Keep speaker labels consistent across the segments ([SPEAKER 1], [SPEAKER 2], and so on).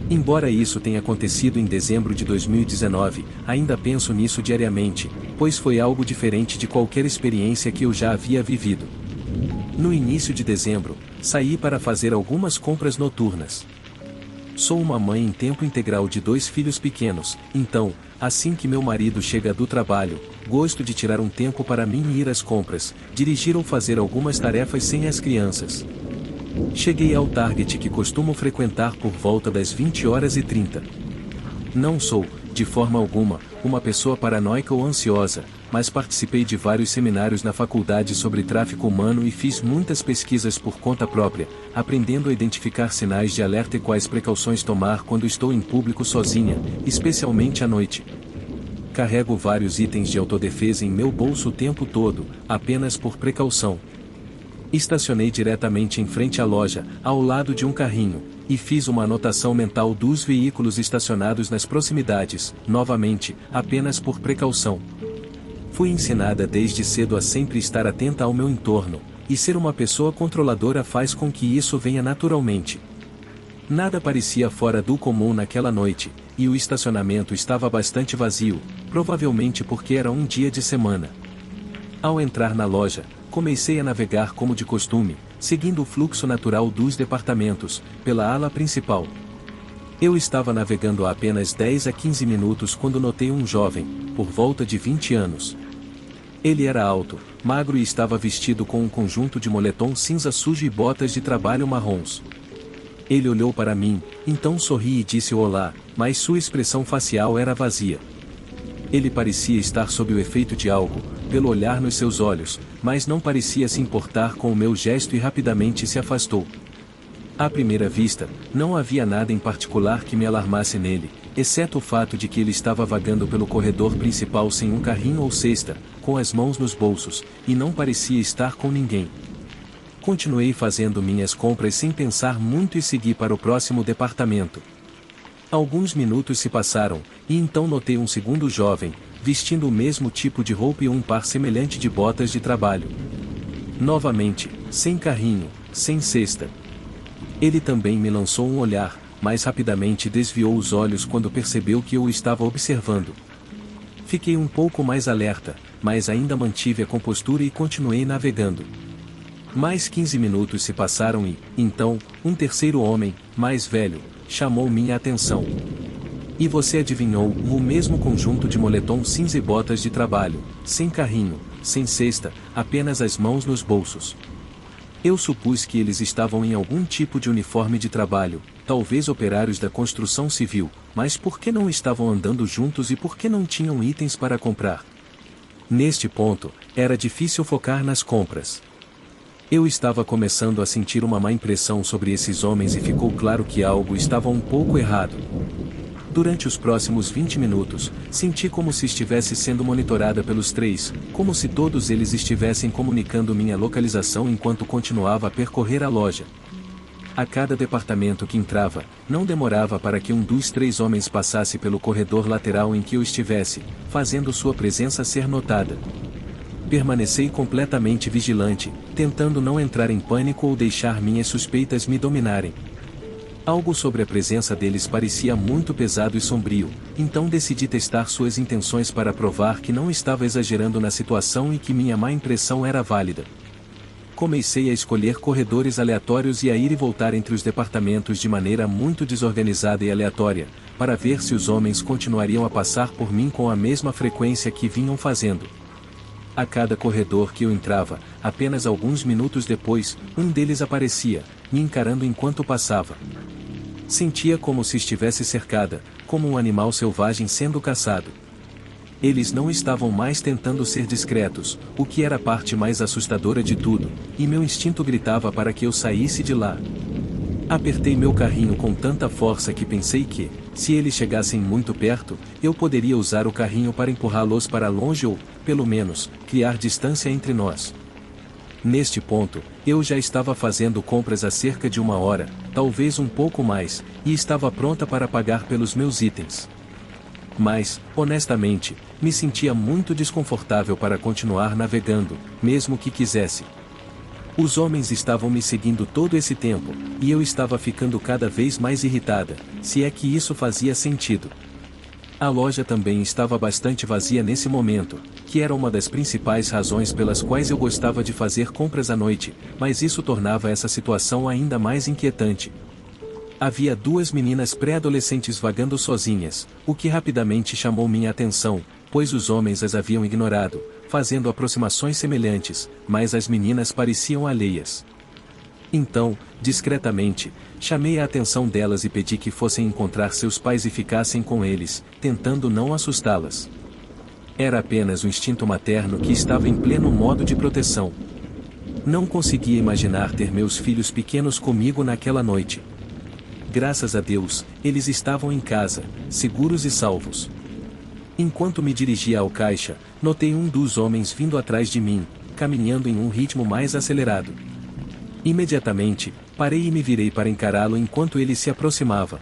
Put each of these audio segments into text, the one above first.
[SPEAKER 1] Embora isso tenha acontecido em dezembro de 2019, ainda penso nisso diariamente, pois foi algo diferente de qualquer experiência que eu já havia vivido. No início de dezembro, saí para fazer algumas compras noturnas. Sou uma mãe em tempo integral de 2 filhos pequenos, então, assim que meu marido chega do trabalho, gosto de tirar um tempo para mim e ir às compras, dirigir ou fazer algumas tarefas sem as crianças. Cheguei ao Target que costumo frequentar por volta das 20h30. Não sou, de forma alguma, uma pessoa paranoica ou ansiosa, mas participei de vários seminários na faculdade sobre tráfico humano e fiz muitas pesquisas por conta própria, aprendendo a identificar sinais de alerta e quais precauções tomar quando estou em público sozinha, especialmente à noite. Carrego vários itens de autodefesa em meu bolso o tempo todo, apenas por precaução. Estacionei diretamente em frente à loja, ao lado de um carrinho, e fiz uma anotação mental dos veículos estacionados nas proximidades, novamente, apenas por precaução. Fui ensinada desde cedo a sempre estar atenta ao meu entorno, e ser uma pessoa controladora faz com que isso venha naturalmente. Nada parecia fora do comum naquela noite, e o estacionamento estava bastante vazio, provavelmente porque era um dia de semana. Ao entrar na loja, comecei a navegar como de costume, seguindo o fluxo natural dos departamentos, pela ala principal. Eu estava navegando há apenas 10 a 15 minutos quando notei um jovem, por volta de 20 anos. Ele era alto, magro e estava vestido com um conjunto de moletom cinza sujo e botas de trabalho marrons. Ele olhou para mim, então sorri e disse olá, mas sua expressão facial era vazia. Ele parecia estar sob o efeito de algo, pelo olhar nos seus olhos, mas não parecia se importar com o meu gesto e rapidamente se afastou. À primeira vista, não havia nada em particular que me alarmasse nele, exceto o fato de que ele estava vagando pelo corredor principal sem um carrinho ou cesta, com as mãos nos bolsos, e não parecia estar com ninguém. Continuei fazendo minhas compras sem pensar muito e segui para o próximo departamento. Alguns minutos se passaram, e então notei um segundo jovem, vestindo o mesmo tipo de roupa e um par semelhante de botas de trabalho. Novamente, sem carrinho, sem cesta. Ele também me lançou um olhar, mas rapidamente desviou os olhos quando percebeu que eu o estava observando. Fiquei um pouco mais alerta, mas ainda mantive a compostura e continuei navegando. Mais 15 minutos se passaram e, então, um terceiro homem, mais velho, chamou minha atenção. E você adivinhou, o mesmo conjunto de moletom cinza e botas de trabalho, sem carrinho, sem cesta, apenas as mãos nos bolsos. Eu supus que eles estavam em algum tipo de uniforme de trabalho, talvez operários da construção civil, mas por que não estavam andando juntos e por que não tinham itens para comprar? Neste ponto, era difícil focar nas compras. Eu estava começando a sentir uma má impressão sobre esses homens e ficou claro que algo estava um pouco errado. Durante os próximos 20 minutos, senti como se estivesse sendo monitorada pelos três, como se todos eles estivessem comunicando minha localização enquanto continuava a percorrer a loja. A cada departamento que entrava, não demorava para que um dos três homens passasse pelo corredor lateral em que eu estivesse, fazendo sua presença ser notada. Permaneci completamente vigilante, tentando não entrar em pânico ou deixar minhas suspeitas me dominarem. Algo sobre a presença deles parecia muito pesado e sombrio, então decidi testar suas intenções para provar que não estava exagerando na situação e que minha má impressão era válida. Comecei a escolher corredores aleatórios e a ir e voltar entre os departamentos de maneira muito desorganizada e aleatória, para ver se os homens continuariam a passar por mim com a mesma frequência que vinham fazendo. A cada corredor que eu entrava, apenas alguns minutos depois, um deles aparecia, me encarando enquanto passava. Sentia como se estivesse cercada, como um animal selvagem sendo caçado. Eles não estavam mais tentando ser discretos, o que era a parte mais assustadora de tudo, e meu instinto gritava para que eu saísse de lá. Apertei meu carrinho com tanta força que pensei que, se eles chegassem muito perto, eu poderia usar o carrinho para empurrá-los para longe ou, pelo menos, criar distância entre nós. Neste ponto, eu já estava fazendo compras há cerca de 1 hora, talvez um pouco mais, e estava pronta para pagar pelos meus itens. Mas, honestamente, me sentia muito desconfortável para continuar navegando, mesmo que quisesse. Os homens estavam me seguindo todo esse tempo, e eu estava ficando cada vez mais irritada, se é que isso fazia sentido. A loja também estava bastante vazia nesse momento, que era uma das principais razões pelas quais eu gostava de fazer compras à noite, mas isso tornava essa situação ainda mais inquietante. Havia duas meninas pré-adolescentes vagando sozinhas, o que rapidamente chamou minha atenção, pois os homens as haviam ignorado, fazendo aproximações semelhantes, mas as meninas pareciam alheias. Então, discretamente, chamei a atenção delas e pedi que fossem encontrar seus pais e ficassem com eles, tentando não assustá-las. Era apenas o instinto materno que estava em pleno modo de proteção. Não conseguia imaginar ter meus filhos pequenos comigo naquela noite. Graças a Deus, eles estavam em casa, seguros e salvos. Enquanto me dirigia ao caixa, notei um dos homens vindo atrás de mim, caminhando em um ritmo mais acelerado. Imediatamente, parei e me virei para encará-lo enquanto ele se aproximava.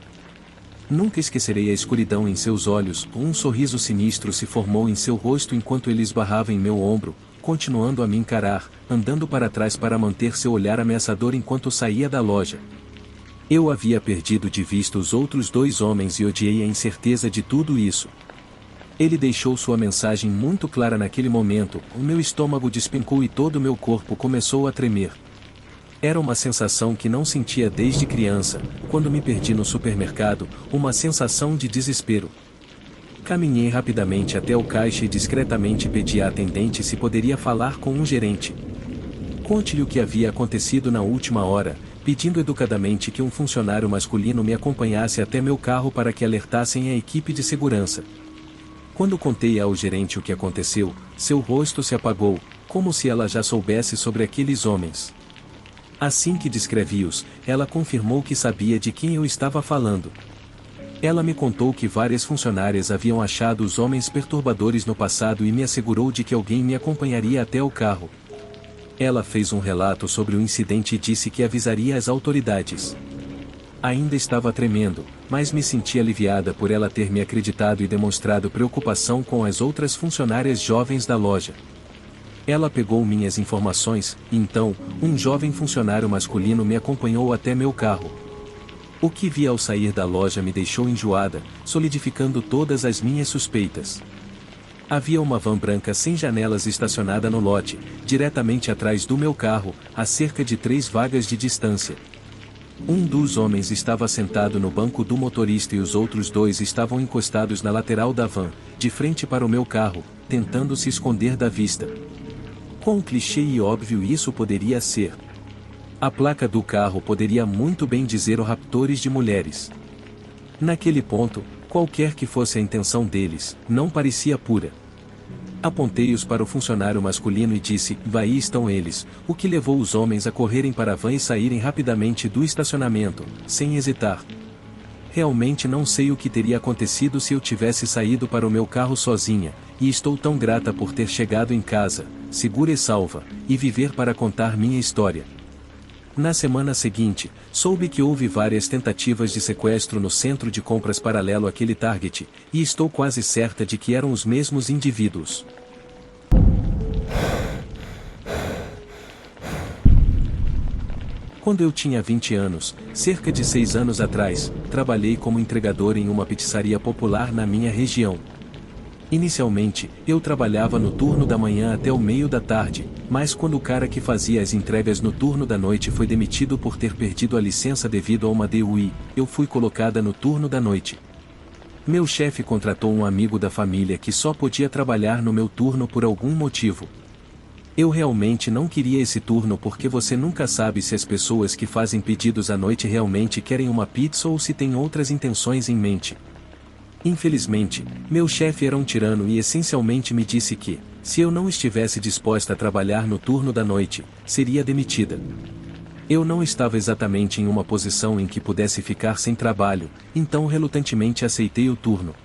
[SPEAKER 1] Nunca esquecerei a escuridão em seus olhos, um sorriso sinistro se formou em seu rosto enquanto ele esbarrava em meu ombro, continuando a me encarar, andando para trás para manter seu olhar ameaçador enquanto saía da loja. Eu havia perdido de vista os outros dois homens e odiei a incerteza de tudo isso. Ele deixou sua mensagem muito clara naquele momento, o meu estômago despencou e todo o meu corpo começou a tremer. Era uma sensação que não sentia desde criança, quando me perdi no supermercado, uma sensação de desespero. Caminhei rapidamente até o caixa e discretamente pedi à atendente se poderia falar com um gerente. Conte-lhe o que havia acontecido na última hora, pedindo educadamente que um funcionário masculino me acompanhasse até meu carro para que alertassem a equipe de segurança. Quando contei ao gerente o que aconteceu, seu rosto se apagou, como se ela já soubesse sobre aqueles homens. Assim que descrevi-os, ela confirmou que sabia de quem eu estava falando. Ela me contou que várias funcionárias haviam achado os homens perturbadores no passado e me assegurou de que alguém me acompanharia até o carro. Ela fez um relato sobre o incidente e disse que avisaria as autoridades. Ainda estava tremendo, mas me senti aliviada por ela ter me acreditado e demonstrado preocupação com as outras funcionárias jovens da loja. Ela pegou minhas informações, e então, um jovem funcionário masculino me acompanhou até meu carro. O que vi ao sair da loja me deixou enjoada, solidificando todas as minhas suspeitas. Havia uma van branca sem janelas estacionada no lote, diretamente atrás do meu carro, a cerca de 3 vagas de distância. Um dos homens estava sentado no banco do motorista e os outros 2 estavam encostados na lateral da van, de frente para o meu carro, tentando se esconder da vista. Quão clichê e óbvio isso poderia ser? A placa do carro poderia muito bem dizer o raptores de mulheres. Naquele ponto, qualquer que fosse a intenção deles, não parecia pura. Apontei-os para o funcionário masculino e disse, aí estão eles, o que levou os homens a correrem para a van e saírem rapidamente do estacionamento, sem hesitar. Realmente não sei o que teria acontecido se eu tivesse saído para o meu carro sozinha, e estou tão grata por ter chegado em casa, segura e salva, e viver para contar minha história. Na semana seguinte, soube que houve várias tentativas de sequestro no centro de compras paralelo àquele Target, e estou quase certa de que eram os mesmos indivíduos. Quando eu tinha 20 anos, cerca de 6 anos atrás, trabalhei como entregador em uma pizzaria popular na minha região. Inicialmente, eu trabalhava no turno da manhã até o meio da tarde, mas quando o cara que fazia as entregas no turno da noite foi demitido por ter perdido a licença devido a uma DUI, eu fui colocada no turno da noite. Meu chefe contratou um amigo da família que só podia trabalhar no meu turno por algum motivo. Eu realmente não queria esse turno porque você nunca sabe se as pessoas que fazem pedidos à noite realmente querem uma pizza ou se têm outras intenções em mente. Infelizmente, meu chefe era um tirano e essencialmente me disse que, se eu não estivesse disposta a trabalhar no turno da noite, seria demitida. Eu não estava exatamente em uma posição em que pudesse ficar sem trabalho, então relutantemente aceitei o turno.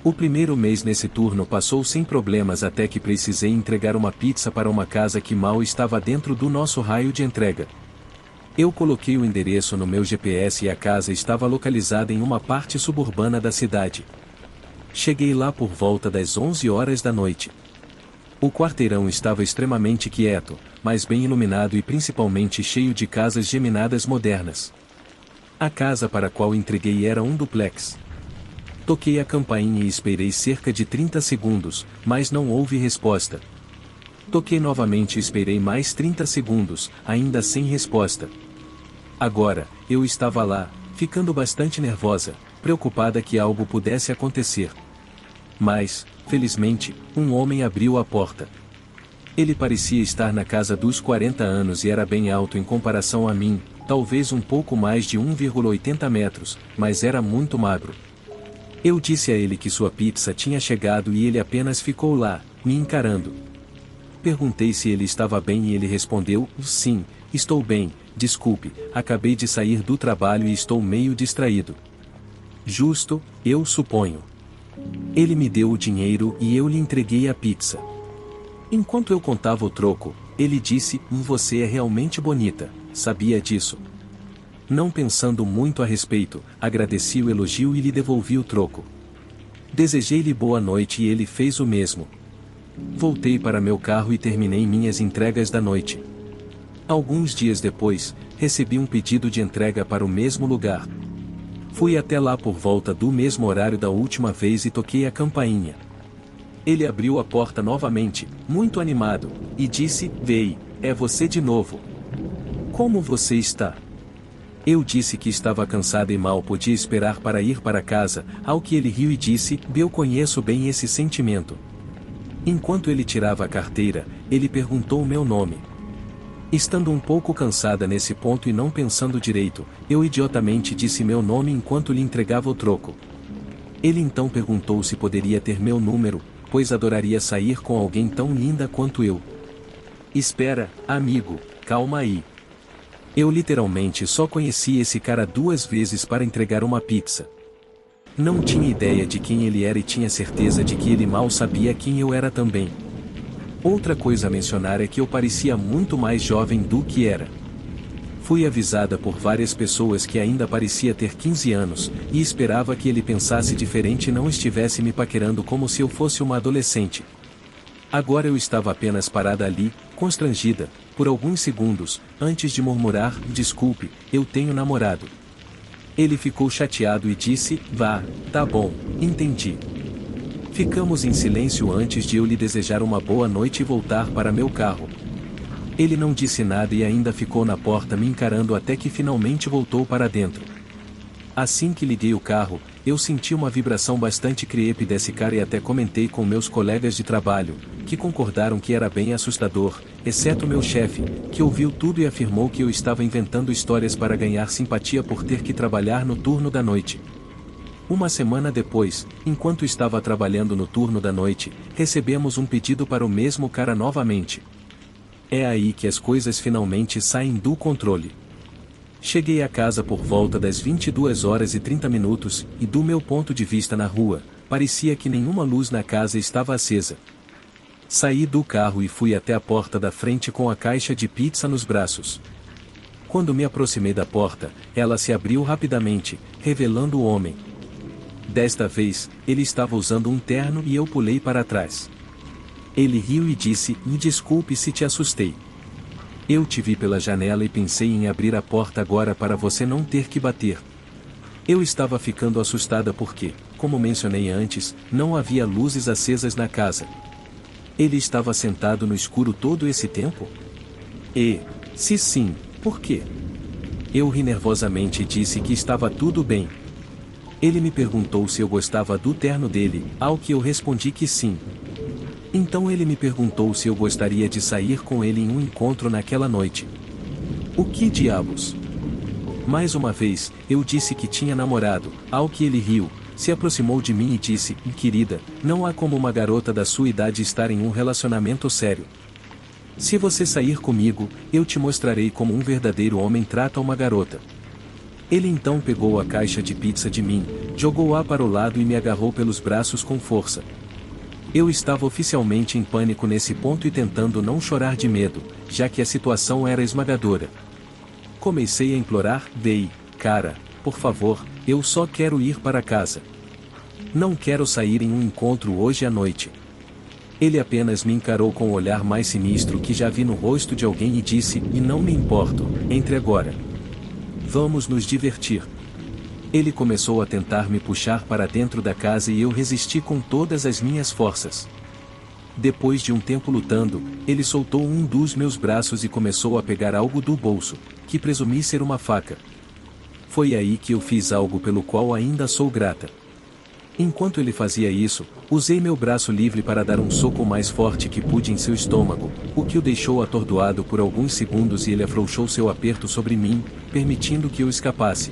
[SPEAKER 1] O primeiro mês nesse turno passou sem problemas até que precisei entregar uma pizza para uma casa que mal estava dentro do nosso raio de entrega. Eu coloquei o endereço no meu GPS e a casa estava localizada em uma parte suburbana da cidade. Cheguei lá por volta das 11 horas da noite. O quarteirão estava extremamente quieto, mas bem iluminado e principalmente cheio de casas geminadas modernas. A casa para a qual entreguei era um duplex. Toquei a campainha e esperei cerca de 30 segundos, mas não houve resposta. Toquei novamente e esperei mais 30 segundos, ainda sem resposta. Agora, eu estava lá, ficando bastante nervosa, preocupada que algo pudesse acontecer. Mas, felizmente, um homem abriu a porta. Ele parecia estar na casa dos 40 anos e era bem alto em comparação a mim, talvez um pouco mais de 1,80 metros, mas era muito magro. Eu disse a ele que sua pizza tinha chegado e ele apenas ficou lá, me encarando. Perguntei se ele estava bem e ele respondeu, sim, estou bem, desculpe, acabei de sair do trabalho e estou meio distraído. Justo, eu suponho. Ele me deu o dinheiro e eu lhe entreguei a pizza. Enquanto eu contava o troco, ele disse, você é realmente bonita, sabia disso? Não pensando muito a respeito, agradeci o elogio e lhe devolvi o troco. Desejei-lhe boa noite e ele fez o mesmo. Voltei para meu carro e terminei minhas entregas da noite. Alguns dias depois, recebi um pedido de entrega para o mesmo lugar. Fui até lá por volta do mesmo horário da última vez e toquei a campainha. Ele abriu a porta novamente, muito animado, e disse, Vei, é você de novo. Como você está? Eu disse que estava cansada e mal podia esperar para ir para casa, ao que ele riu e disse, eu conheço bem esse sentimento. Enquanto ele tirava a carteira, ele perguntou o meu nome. Estando um pouco cansada nesse ponto e não pensando direito, eu idiotamente disse meu nome enquanto lhe entregava o troco. Ele então perguntou se poderia ter meu número, pois adoraria sair com alguém tão linda quanto eu. Espera, amigo, calma aí. Eu literalmente só conheci esse cara 2 vezes para entregar uma pizza. Não tinha ideia de quem ele era e tinha certeza de que ele mal sabia quem eu era também. Outra coisa a mencionar é que eu parecia muito mais jovem do que era. Fui avisada por várias pessoas que ainda parecia ter 15 anos, e esperava que ele pensasse diferente e não estivesse me paquerando como se eu fosse uma adolescente. Agora eu estava apenas parada ali, constrangida, por alguns segundos, antes de murmurar, desculpe, eu tenho namorado. Ele ficou chateado e disse, vá, tá bom, entendi. Ficamos em silêncio antes de eu lhe desejar uma boa noite e voltar para meu carro. Ele não disse nada e ainda ficou na porta me encarando até que finalmente voltou para dentro. Assim que liguei o carro, eu senti uma vibração bastante creepy desse cara e até comentei com meus colegas de trabalho, que concordaram que era bem assustador, exceto meu chefe, que ouviu tudo e afirmou que eu estava inventando histórias para ganhar simpatia por ter que trabalhar no turno da noite. Uma semana depois, enquanto estava trabalhando no turno da noite, recebemos um pedido para o mesmo cara novamente. É aí que as coisas finalmente saem do controle. Cheguei a casa por volta das 22h30 e do meu ponto de vista na rua, parecia que nenhuma luz na casa estava acesa. Saí do carro e fui até a porta da frente com a caixa de pizza nos braços. Quando me aproximei da porta, ela se abriu rapidamente, revelando o homem. Desta vez, ele estava usando um terno e eu pulei para trás. Ele riu e disse, me desculpe se te assustei. Eu te vi pela janela e pensei em abrir a porta agora para você não ter que bater. Eu estava ficando assustada porque, como mencionei antes, não havia luzes acesas na casa. Ele estava sentado no escuro todo esse tempo? Se sim, por quê? Eu ri nervosamente e disse que estava tudo bem. Ele me perguntou se eu gostava do terno dele, ao que eu respondi que sim. Então ele me perguntou se eu gostaria de sair com ele em um encontro naquela noite. O que diabos? Mais uma vez, eu disse que tinha namorado, ao que ele riu, se aproximou de mim e disse, querida, não há como uma garota da sua idade estar em um relacionamento sério. Se você sair comigo, eu te mostrarei como um verdadeiro homem trata uma garota. Ele então pegou a caixa de pizza de mim, jogou-a para o lado e me agarrou pelos braços com força. Eu estava oficialmente em pânico nesse ponto e tentando não chorar de medo, já que a situação era esmagadora. Comecei a implorar, Vei, cara, por favor, eu só quero ir para casa. Não quero sair em um encontro hoje à noite. Ele apenas me encarou com o olhar mais sinistro que já vi no rosto de alguém e disse: "E não me importo, entre agora. Vamos nos divertir." Ele começou a tentar me puxar para dentro da casa e eu resisti com todas as minhas forças. Depois de um tempo lutando, ele soltou um dos meus braços e começou a pegar algo do bolso, que presumi ser uma faca. Foi aí que eu fiz algo pelo qual ainda sou grata. Enquanto ele fazia isso, usei meu braço livre para dar um soco mais forte que pude em seu estômago, o que o deixou atordoado por alguns segundos e ele afrouxou seu aperto sobre mim, permitindo que eu escapasse.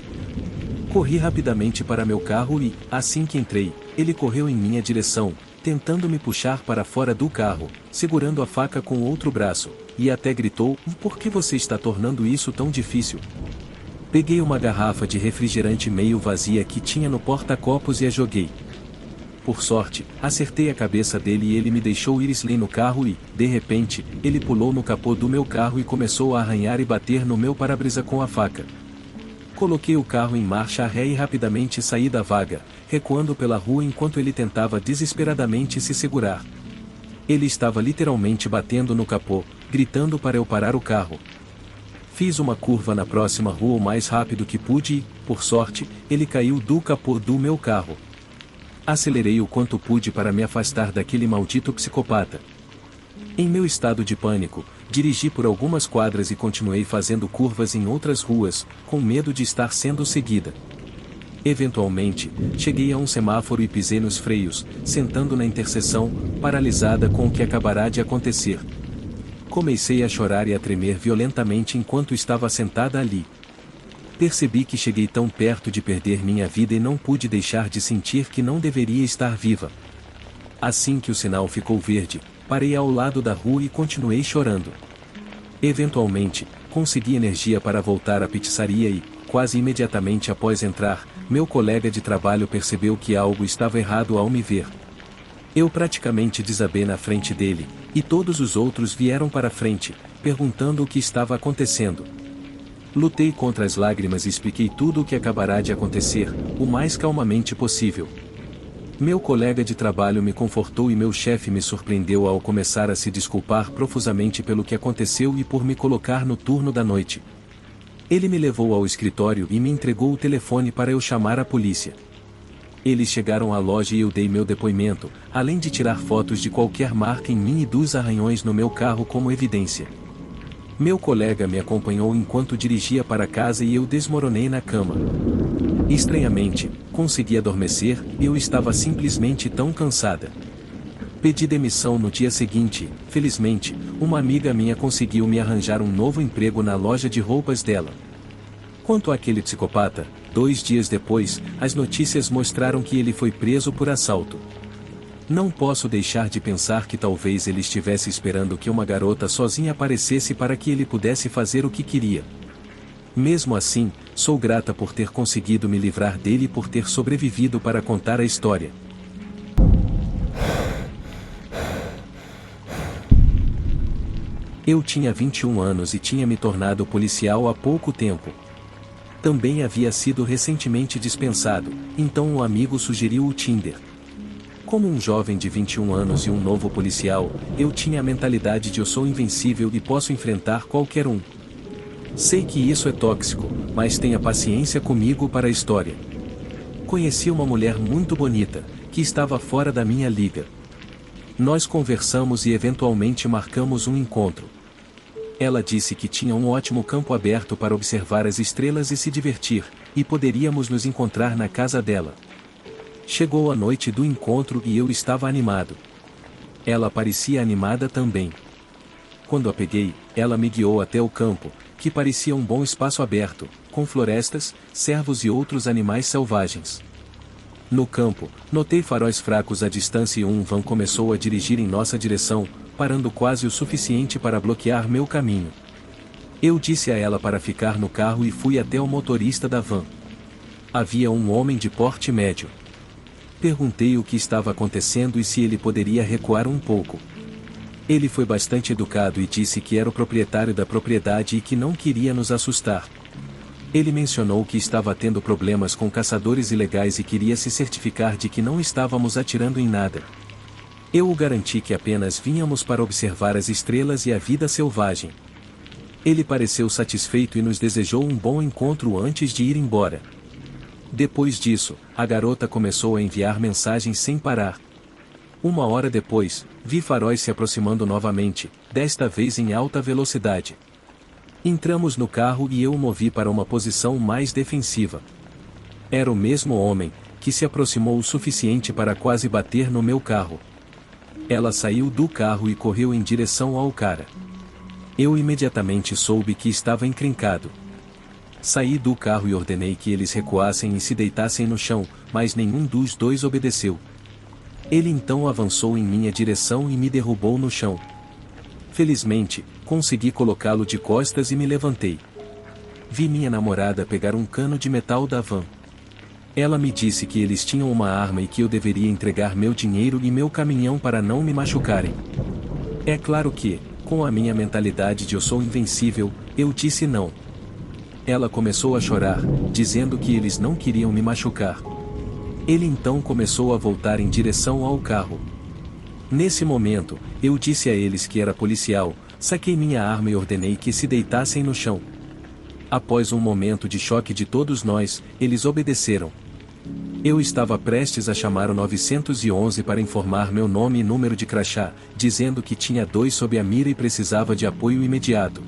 [SPEAKER 1] Corri rapidamente para meu carro e, assim que entrei, ele correu em minha direção, tentando me puxar para fora do carro, segurando a faca com o outro braço, e até gritou: "Por que você está tornando isso tão difícil?" Peguei uma garrafa de refrigerante meio vazia que tinha no porta-copos e a joguei. Por sorte, acertei a cabeça dele e ele me deixou ir slay no carro e, de repente, ele pulou no capô do meu carro e começou a arranhar e bater no meu para-brisa com a faca. Coloquei o carro em marcha ré e rapidamente saí da vaga, recuando pela rua enquanto ele tentava desesperadamente se segurar. Ele estava literalmente batendo no capô, gritando para eu parar o carro. Fiz uma curva na próxima rua o mais rápido que pude e, por sorte, ele caiu do capô do meu carro. Acelerei o quanto pude para me afastar daquele maldito psicopata. Em meu estado de pânico, dirigi por algumas quadras e continuei fazendo curvas em outras ruas, com medo de estar sendo seguida. Eventualmente, cheguei a um semáforo e pisei nos freios, sentando na interseção, paralisada com o que acabará de acontecer. Comecei a chorar e a tremer violentamente enquanto estava sentada ali. Percebi que cheguei tão perto de perder minha vida e não pude deixar de sentir que não deveria estar viva. Assim que o sinal ficou verde, parei ao lado da rua e continuei chorando. Eventualmente, consegui energia para voltar à pizzaria e, quase imediatamente após entrar, meu colega de trabalho percebeu que algo estava errado ao me ver. Eu praticamente desabei na frente dele, e todos os outros vieram para frente, perguntando o que estava acontecendo. Lutei contra as lágrimas e expliquei tudo o que acabará de acontecer, o mais calmamente possível. Meu colega de trabalho me confortou e meu chefe me surpreendeu ao começar a se desculpar profusamente pelo que aconteceu e por me colocar no turno da noite. Ele me levou ao escritório e me entregou o telefone para eu chamar a polícia. Eles chegaram à loja e eu dei meu depoimento, além de tirar fotos de qualquer marca em mim e dos arranhões no meu carro como evidência. Meu colega me acompanhou enquanto dirigia para casa e eu desmoronei na cama. Estranhamente, consegui adormecer e eu estava simplesmente tão cansada. Pedi demissão no dia seguinte. Felizmente, uma amiga minha conseguiu me arranjar um novo emprego na loja de roupas dela. Quanto àquele psicopata, 2 dias depois, as notícias mostraram que ele foi preso por assalto. Não posso deixar de pensar que talvez ele estivesse esperando que uma garota sozinha aparecesse para que ele pudesse fazer o que queria. Mesmo assim, sou grata por ter conseguido me livrar dele e por ter sobrevivido para contar a história. Eu tinha 21 anos e tinha me tornado policial há pouco tempo. Também havia sido recentemente dispensado, então um amigo sugeriu o Tinder. Como um jovem de 21 anos e um novo policial, eu tinha a mentalidade de eu sou invencível e posso enfrentar qualquer um. Sei que isso é tóxico, mas tenha paciência comigo para a história. Conheci uma mulher muito bonita, que estava fora da minha liga. Nós conversamos e eventualmente marcamos um encontro. Ela disse que tinha um ótimo campo aberto para observar as estrelas e se divertir, e poderíamos nos encontrar na casa dela. Chegou a noite do encontro e eu estava animado. Ela parecia animada também. Quando a peguei, ela me guiou até o campo, que parecia um bom espaço aberto, com florestas, cervos e outros animais selvagens. No campo, notei faróis fracos à distância e um van começou a dirigir em nossa direção, parando quase o suficiente para bloquear meu caminho. Eu disse a ela para ficar no carro e fui até o motorista da van. Havia um homem de porte médio. Perguntei o que estava acontecendo e se ele poderia recuar um pouco. Ele foi bastante educado e disse que era o proprietário da propriedade e que não queria nos assustar. Ele mencionou que estava tendo problemas com caçadores ilegais e queria se certificar de que não estávamos atirando em nada. Eu o garanti que apenas vínhamos para observar as estrelas e a vida selvagem. Ele pareceu satisfeito e nos desejou um bom encontro antes de ir embora. Depois disso, a garota começou a enviar mensagens sem parar. 1 hora depois, vi faróis se aproximando novamente, desta vez em alta velocidade. Entramos no carro e eu o movi para uma posição mais defensiva. Era o mesmo homem, que se aproximou o suficiente para quase bater no meu carro. Ela saiu do carro e correu em direção ao cara. Eu imediatamente soube que estava encrencado. Saí do carro e ordenei que eles recuassem e se deitassem no chão, mas nenhum dos dois obedeceu. Ele então avançou em minha direção e me derrubou no chão. Felizmente, consegui colocá-lo de costas e me levantei. Vi minha namorada pegar um cano de metal da van. Ela me disse que eles tinham uma arma e que eu deveria entregar meu dinheiro e meu caminhão para não me machucarem. É claro que, com a minha mentalidade de eu sou invencível, eu disse não. Ela começou a chorar, dizendo que eles não queriam me machucar. Ele então começou a voltar em direção ao carro. Nesse momento, eu disse a eles que era policial, saquei minha arma e ordenei que se deitassem no chão. Após um momento de choque de todos nós, eles obedeceram. Eu estava prestes a chamar o 911 para informar meu nome e número de crachá, dizendo que tinha 2 sob a mira e precisava de apoio imediato.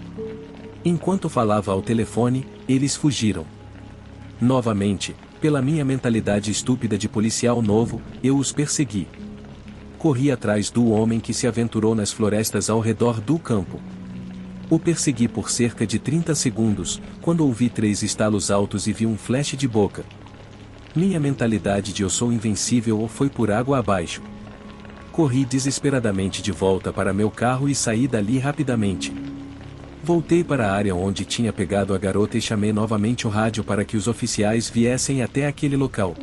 [SPEAKER 1] Enquanto falava ao telefone, eles fugiram. Novamente, pela minha mentalidade estúpida de policial novo, eu os persegui. Corri atrás do homem que se aventurou nas florestas ao redor do campo. O persegui por cerca de 30 segundos, quando ouvi 3 estalos altos e vi um flash de boca. Minha mentalidade de eu sou invencível foi por água abaixo. Corri desesperadamente de volta para meu carro e saí dali rapidamente. Voltei para a área onde tinha pegado a garota e chamei novamente o rádio para que os oficiais viessem até aquele local.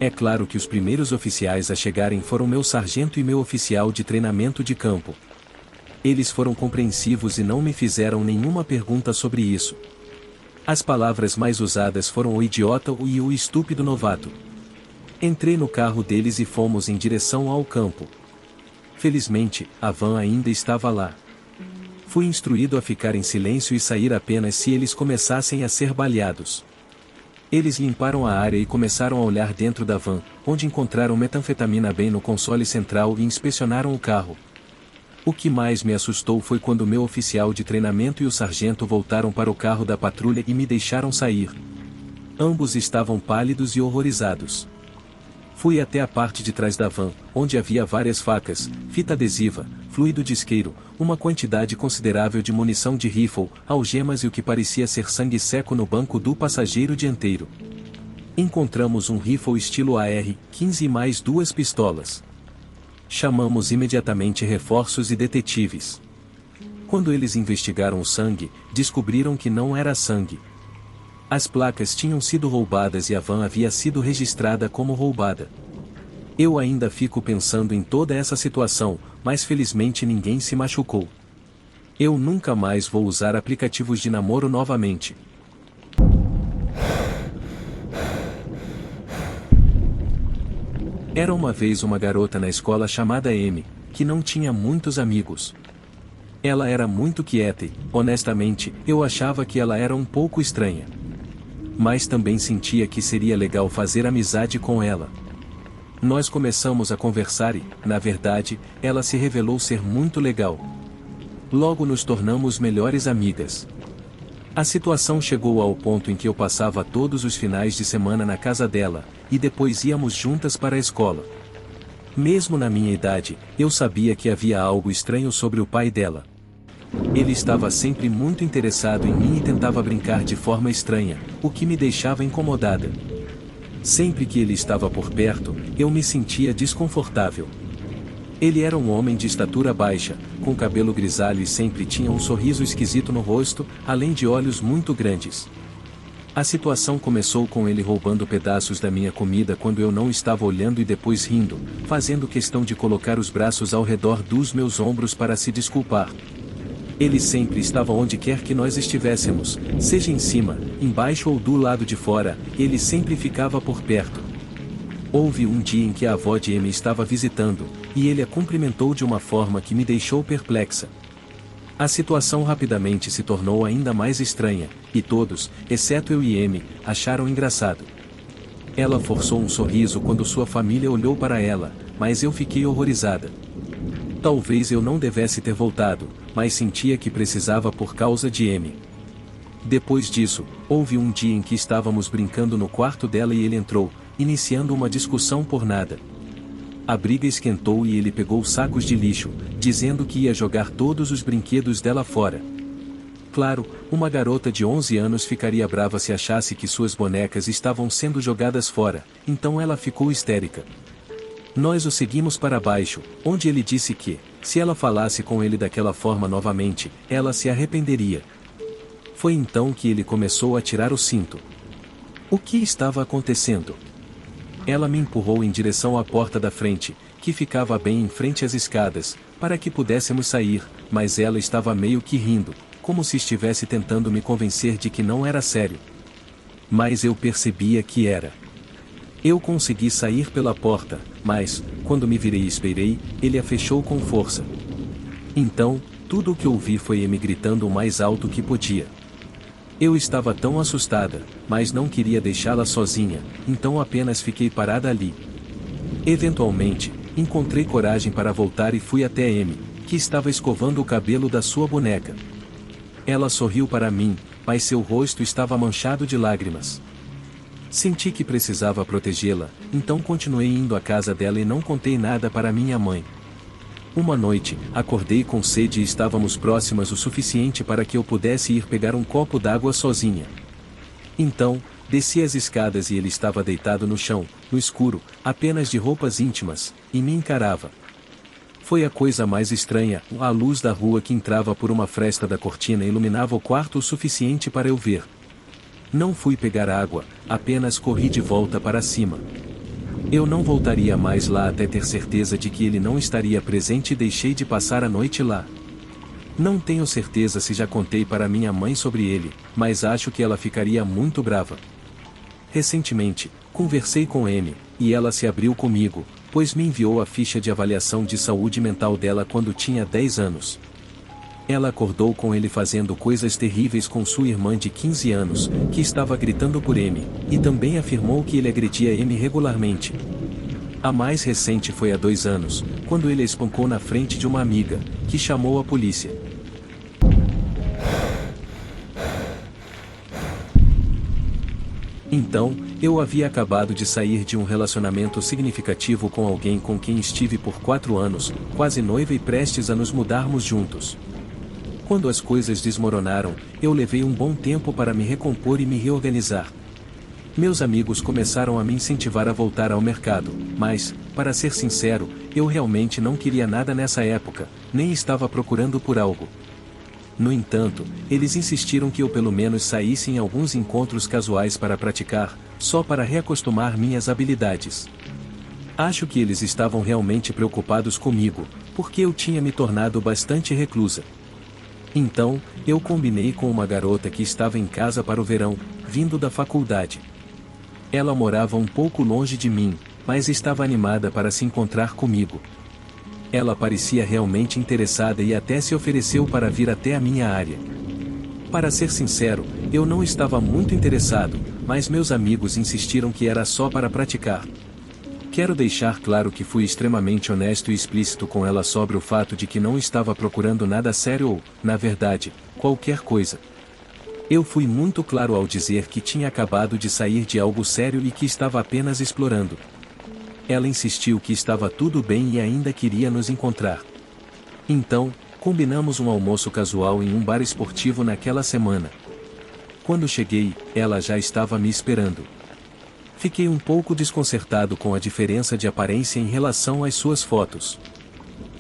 [SPEAKER 1] É claro que os primeiros oficiais a chegarem foram meu sargento e meu oficial de treinamento de campo. Eles foram compreensivos e não me fizeram nenhuma pergunta sobre isso. As palavras mais usadas foram o idiota e o estúpido novato. Entrei no carro deles e fomos em direção ao campo. Felizmente, a van ainda estava lá. Fui instruído a ficar em silêncio e sair apenas se eles começassem a ser baleados. Eles limparam a área e começaram a olhar dentro da van, onde encontraram metanfetamina bem no console central e inspecionaram o carro. O que mais me assustou foi quando meu oficial de treinamento e o sargento voltaram para o carro da patrulha e me deixaram sair. Ambos estavam pálidos e horrorizados. Fui até a parte de trás da van, onde havia várias facas, fita adesiva, fluido de isqueiro, uma quantidade considerável de munição de rifle, algemas e o que parecia ser sangue seco no banco do passageiro dianteiro. Encontramos um rifle estilo AR-15 e mais 2 pistolas. Chamamos imediatamente reforços e detetives. Quando eles investigaram o sangue, descobriram que não era sangue. As placas tinham sido roubadas e a van havia sido registrada como roubada. Eu ainda fico pensando em toda essa situação, mas felizmente ninguém se machucou. Eu nunca mais vou usar aplicativos de namoro novamente. Era uma vez uma garota na escola chamada Amy, que não tinha muitos amigos. Ela era muito quieta e, honestamente, eu achava que ela era um pouco estranha. Mas também sentia que seria legal fazer amizade com ela. Nós começamos a conversar e, na verdade, ela se revelou ser muito legal. Logo nos tornamos melhores amigas. A situação chegou ao ponto em que eu passava todos os finais de semana na casa dela, e depois íamos juntas para a escola. Mesmo na minha idade, eu sabia que havia algo estranho sobre o pai dela. Ele estava sempre muito interessado em mim e tentava brincar de forma estranha, o que me deixava incomodada. Sempre que ele estava por perto, eu me sentia desconfortável. Ele era um homem de estatura baixa, com cabelo grisalho e sempre tinha um sorriso esquisito no rosto, além de olhos muito grandes. A situação começou com ele roubando pedaços da minha comida quando eu não estava olhando e depois rindo, fazendo questão de colocar os braços ao redor dos meus ombros para se desculpar. Ele sempre estava onde quer que nós estivéssemos, seja em cima, embaixo ou do lado de fora, ele sempre ficava por perto. Houve um dia em que a avó de Amy estava visitando, e ele a cumprimentou de uma forma que me deixou perplexa. A situação rapidamente se tornou ainda mais estranha, e todos, exceto eu e Amy, acharam engraçado. Ela forçou um sorriso quando sua família olhou para ela, mas eu fiquei horrorizada. Talvez eu não devesse ter voltado, mas sentia que precisava por causa de Amy. Depois disso, houve um dia em que estávamos brincando no quarto dela e ele entrou, iniciando uma discussão por nada. A briga esquentou e ele pegou sacos de lixo, dizendo que ia jogar todos os brinquedos dela fora. Claro, uma garota de 11 anos ficaria brava se achasse que suas bonecas estavam sendo jogadas fora, então ela ficou histérica. Nós o seguimos para baixo, onde ele disse que, se ela falasse com ele daquela forma novamente, ela se arrependeria. Foi então que ele começou a tirar o cinto. O que estava acontecendo? Ela me empurrou em direção à porta da frente, que ficava bem em frente às escadas, para que pudéssemos sair, mas ela estava meio que rindo, como se estivesse tentando me convencer de que não era sério. Mas eu percebia que era. Eu consegui sair pela porta, mas, quando me virei e esperei, ele a fechou com força. Então, tudo o que ouvi foi Amy gritando o mais alto que podia. Eu estava tão assustada, mas não queria deixá-la sozinha, então apenas fiquei parada ali. Eventualmente, encontrei coragem para voltar e fui até Amy, que estava escovando o cabelo da sua boneca. Ela sorriu para mim, mas seu rosto estava manchado de lágrimas. Senti que precisava protegê-la, então continuei indo à casa dela e não contei nada para minha mãe. Uma noite, acordei com sede e estávamos próximas o suficiente para que eu pudesse ir pegar um copo d'água sozinha. Então, desci as escadas e ele estava deitado no chão, no escuro, apenas de roupas íntimas, e me encarava. Foi a coisa mais estranha, a luz da rua que entrava por uma fresta da cortina iluminava o quarto o suficiente para eu ver. Não fui pegar água, apenas corri de volta para cima. Eu não voltaria mais lá até ter certeza de que ele não estaria presente e deixei de passar a noite lá. Não tenho certeza se já contei para minha mãe sobre ele, mas acho que ela ficaria muito brava. Recentemente, conversei com Amy, e ela se abriu comigo, pois me enviou a ficha de avaliação de saúde mental dela quando tinha 10 anos. Ela acordou com ele fazendo coisas terríveis com sua irmã de 15 anos, que estava gritando por Amy, e também afirmou que ele agredia Amy regularmente. A mais recente foi há 2 anos, quando ele a espancou na frente de uma amiga, que chamou a polícia. Então, eu havia acabado de sair de um relacionamento significativo com alguém com quem estive por 4 anos, quase noiva e prestes a nos mudarmos juntos. Quando as coisas desmoronaram, eu levei um bom tempo para me recompor e me reorganizar. Meus amigos começaram a me incentivar a voltar ao mercado, mas, para ser sincero, eu realmente não queria nada nessa época, nem estava procurando por algo. No entanto, eles insistiram que eu pelo menos saísse em alguns encontros casuais para praticar, só para reacostumar minhas habilidades. Acho que eles estavam realmente preocupados comigo, porque eu tinha me tornado bastante reclusa. Então, eu combinei com uma garota que estava em casa para o verão, vindo da faculdade. Ela morava um pouco longe de mim, mas estava animada para se encontrar comigo. Ela parecia realmente interessada e até se ofereceu para vir até a minha área. Para ser sincero, eu não estava muito interessado, mas meus amigos insistiram que era só para praticar. Quero deixar claro que fui extremamente honesto e explícito com ela sobre o fato de que não estava procurando nada sério ou, na verdade, qualquer coisa. Eu fui muito claro ao dizer que tinha acabado de sair de algo sério e que estava apenas explorando. Ela insistiu que estava tudo bem e ainda queria nos encontrar. Então, combinamos um almoço casual em um bar esportivo naquela semana. Quando cheguei, ela já estava me esperando. Fiquei um pouco desconcertado com a diferença de aparência em relação às suas fotos.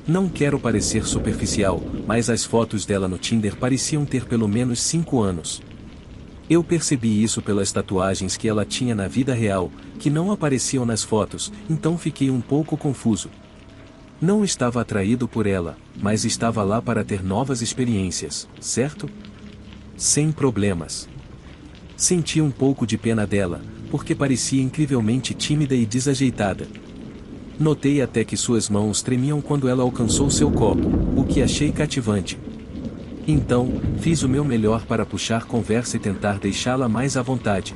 [SPEAKER 1] Não quero parecer superficial, mas as fotos dela no Tinder pareciam ter pelo menos 5 anos. Eu percebi isso pelas tatuagens que ela tinha na vida real, que não apareciam nas fotos, então fiquei um pouco confuso. Não estava atraído por ela, mas estava lá para ter novas experiências, certo? Sem problemas. Senti um pouco de pena dela, porque parecia incrivelmente tímida e desajeitada. Notei até que suas mãos tremiam quando ela alcançou seu copo, o que achei cativante. Então, fiz o meu melhor para puxar conversa e tentar deixá-la mais à vontade.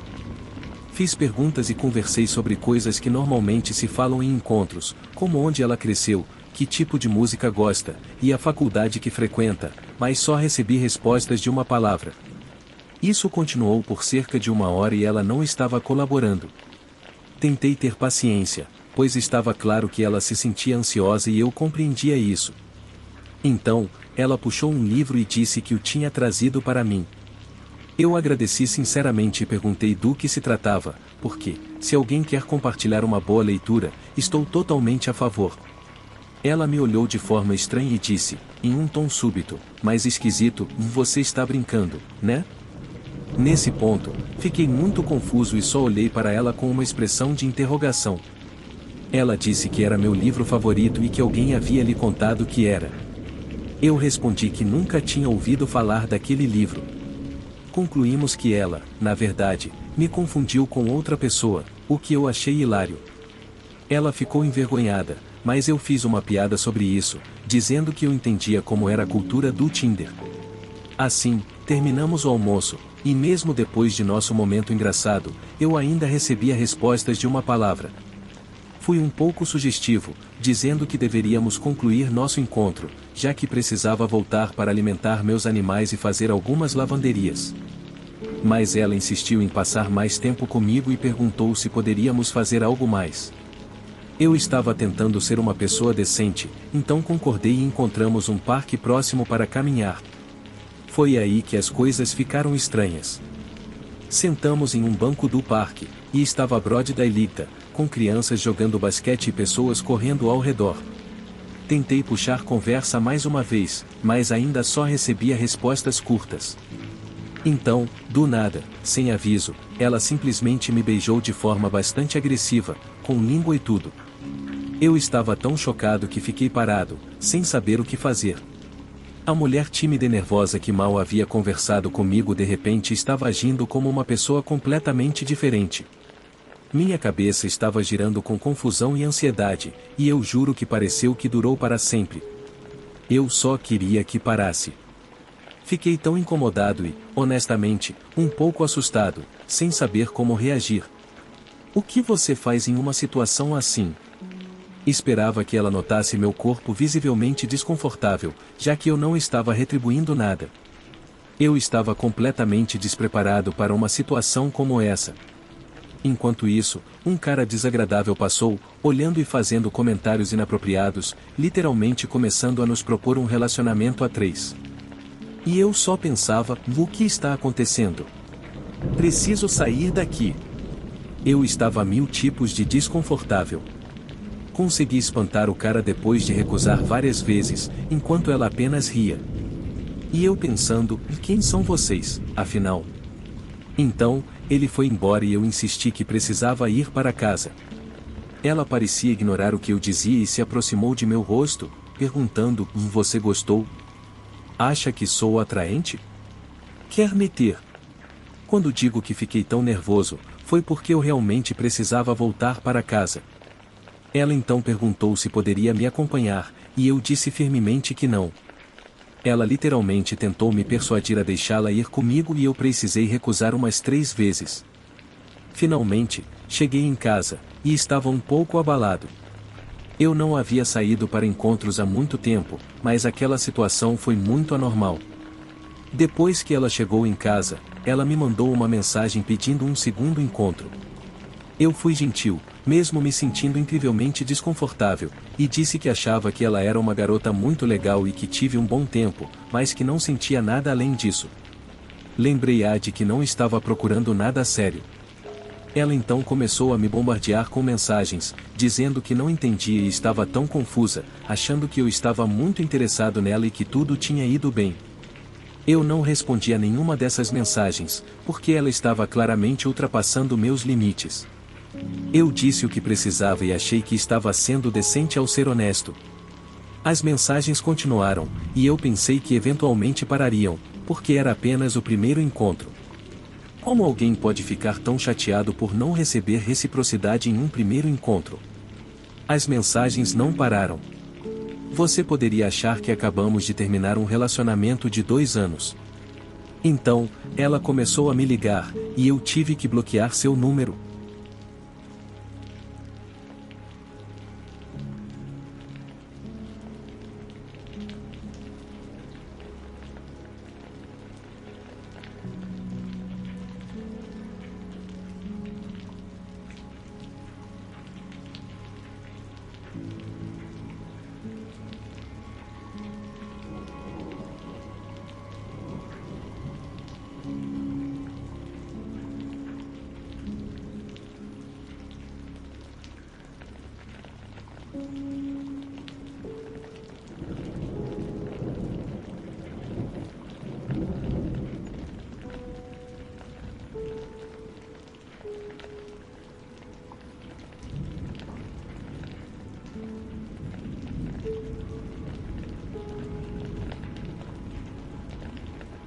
[SPEAKER 1] Fiz perguntas e conversei sobre coisas que normalmente se falam em encontros, como onde ela cresceu, que tipo de música gosta, e a faculdade que frequenta, mas só recebi respostas de uma palavra. Isso continuou por cerca de 1 hora e ela não estava colaborando. Tentei ter paciência, pois estava claro que ela se sentia ansiosa e eu compreendia isso. Então, ela puxou um livro e disse que o tinha trazido para mim. Eu agradeci sinceramente e perguntei do que se tratava, porque, se alguém quer compartilhar uma boa leitura, estou totalmente a favor. Ela me olhou de forma estranha e disse, em um tom súbito, mas esquisito, você está brincando, né? Nesse ponto, fiquei muito confuso e só olhei para ela com uma expressão de interrogação. Ela disse que era meu livro favorito e que alguém havia lhe contado que era. Eu respondi que nunca tinha ouvido falar daquele livro. Concluímos que ela, na verdade, me confundiu com outra pessoa, o que eu achei hilário. Ela ficou envergonhada, mas eu fiz uma piada sobre isso, dizendo que eu entendia como era a cultura do Tinder. Assim, terminamos o almoço, e mesmo depois de nosso momento engraçado, eu ainda recebia respostas de uma palavra. Fui um pouco sugestivo, dizendo que deveríamos concluir nosso encontro, já que precisava voltar para alimentar meus animais e fazer algumas lavanderias. Mas ela insistiu em passar mais tempo comigo e perguntou se poderíamos fazer algo mais. Eu estava tentando ser uma pessoa decente, então concordei e encontramos um parque próximo para caminhar. Foi aí que as coisas ficaram estranhas. Sentamos em um banco do parque, e estava a Brody da Elita, com crianças jogando basquete e pessoas correndo ao redor. Tentei puxar conversa mais uma vez, mas ainda só recebia respostas curtas. Então, do nada, sem aviso, ela simplesmente me beijou de forma bastante agressiva, com língua e tudo. Eu estava tão chocado que fiquei parado, sem saber o que fazer. A mulher tímida e nervosa que mal havia conversado comigo de repente estava agindo como uma pessoa completamente diferente. Minha cabeça estava girando com confusão e ansiedade, e eu juro que pareceu que durou para sempre. Eu só queria que parasse. Fiquei tão incomodado e, honestamente, um pouco assustado, sem saber como reagir. O que você faz em uma situação assim? Esperava que ela notasse meu corpo visivelmente desconfortável, já que eu não estava retribuindo nada. Eu estava completamente despreparado para uma situação como essa. Enquanto isso, um cara desagradável passou, olhando e fazendo comentários inapropriados, literalmente começando a nos propor um relacionamento a 3. E eu só pensava, o que está acontecendo? Preciso sair daqui. Eu estava a 1000 tipos de desconfortável. Consegui espantar o cara depois de recusar várias vezes, enquanto ela apenas ria. E eu pensando, quem são vocês, afinal? Então, ele foi embora e eu insisti que precisava ir para casa. Ela parecia ignorar o que eu dizia e se aproximou de meu rosto, perguntando, você gostou? Acha que sou atraente? Quer me ter? Quando digo que fiquei tão nervoso, foi porque eu realmente precisava voltar para casa. Ela então perguntou se poderia me acompanhar, e eu disse firmemente que não. Ela literalmente tentou me persuadir a deixá-la ir comigo e eu precisei recusar umas 3 vezes. Finalmente, cheguei em casa, e estava um pouco abalado. Eu não havia saído para encontros há muito tempo, mas aquela situação foi muito anormal. Depois que ela chegou em casa, ela me mandou uma mensagem pedindo um segundo encontro. Eu fui gentil, mesmo me sentindo incrivelmente desconfortável, e disse que achava que ela era uma garota muito legal e que tive um bom tempo, mas que não sentia nada além disso. Lembrei-a de que não estava procurando nada sério. Ela então começou a me bombardear com mensagens, dizendo que não entendia e estava tão confusa, achando que eu estava muito interessado nela e que tudo tinha ido bem. Eu não respondi a nenhuma dessas mensagens, porque ela estava claramente ultrapassando meus limites. Eu disse o que precisava e achei que estava sendo decente ao ser honesto. As mensagens continuaram, e eu pensei que eventualmente parariam, porque era apenas o primeiro encontro. Como alguém pode ficar tão chateado por não receber reciprocidade em um primeiro encontro? As mensagens não pararam. Você poderia achar que acabamos de terminar um relacionamento de 2 anos. Então, ela começou a me ligar, e eu tive que bloquear seu número.